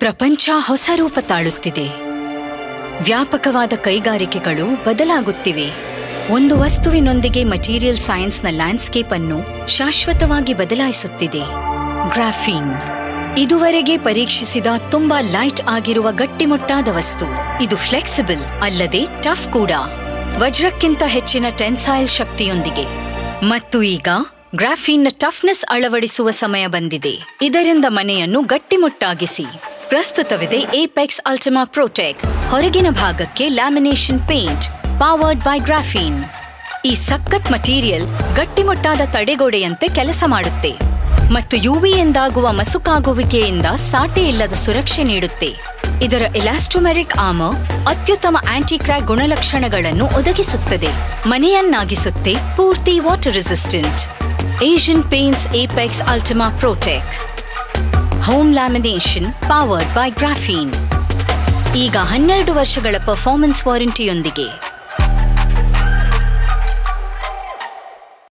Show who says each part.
Speaker 1: ಪ್ರಪಂಚ ಹೊಸ ರೂಪ ತಾಳುತ್ತಿದೆ. ವ್ಯಾಪಕವಾದ ಕೈಗಾರಿಕೆಗಳು ಬದಲಾಗುತ್ತಿವೆ. ಒಂದು ವಸ್ತುವಿನೊಂದಿಗೆ ಮಟೀರಿಯಲ್ ಸೈನ್ಸ್ನ ಲ್ಯಾಂಡ್ಸ್ಕೇಪ್ ಅನ್ನು ಶಾಶ್ವತವಾಗಿ ಬದಲಾಯಿಸುತ್ತಿದೆ. ಗ್ರಾಫೀನ್ ಇದುವರೆಗೆ ಪರೀಕ್ಷಿಸಿದ ತುಂಬಾ ಲೈಟ್ ಆಗಿರುವ ಗಟ್ಟಿಮುಟ್ಟಾದ ವಸ್ತು. ಇದು ಫ್ಲೆಕ್ಸಿಬಲ್ ಅಲ್ಲದೆ ಟಫ್ ಕೂಡ, ವಜ್ರಕ್ಕಿಂತ ಹೆಚ್ಚಿನ ಟೆನ್ಸೈಲ್ ಶಕ್ತಿಯೊಂದಿಗೆ. ಮತ್ತು ಈಗ ಗ್ರಾಫೀನ್ನ ಟಫ್ನೆಸ್ ಅಳವಡಿಸುವ ಸಮಯ ಬಂದಿದೆ. ಇದರಿಂದ ಮನೆಯನ್ನು ಗಟ್ಟಿಮುಟ್ಟಾಗಿಸಿ. ಪ್ರಸ್ತುತವಿದೆ ಏಪೆಕ್ಸ್ ಅಲ್ಟಿಮಾ ಪ್ರೊಟೆಕ್, ಹೊರಗಿನ ಭಾಗಕ್ಕೆ lamination paint powered by graphene. ಈ ಸಖತ್ ಮಟೀರಿಯಲ್ ಗಟ್ಟಿಮುಟ್ಟಾದ ತಡೆಗೋಡೆಯಂತೆ ಕೆಲಸ ಮಾಡುತ್ತೆ ಮತ್ತು ಯುವಿಯಿಂದಾಗುವ ಮಸುಕಾಗುವಿಕೆಯಿಂದ ಸಾಟಿ ಇಲ್ಲದ ಸುರಕ್ಷೆ ನೀಡುತ್ತೆ. ಇದರ ಎಲಾಸ್ಟೊಮೆರಿಕ್ ಆರ್ಮರ್ ಅತ್ಯುತ್ತಮ ಆಂಟಿ ಕ್ರ್ಯಾಕ್ ಗುಣಲಕ್ಷಣಗಳನ್ನು ಒದಗಿಸುತ್ತದೆ. ಮನೆಯನ್ನಾಗಿಸುತ್ತೆ ಪೂರ್ತಿ water resistant. Asian Paints Apex Ultima Protek home lamination powered by graphene. ಈಗ 12 ವರ್ಷಗಳ ಪರ್ಫಾರ್ಮೆನ್ಸ್ ವಾರಂಟಿಯೊಂದಿಗೆ.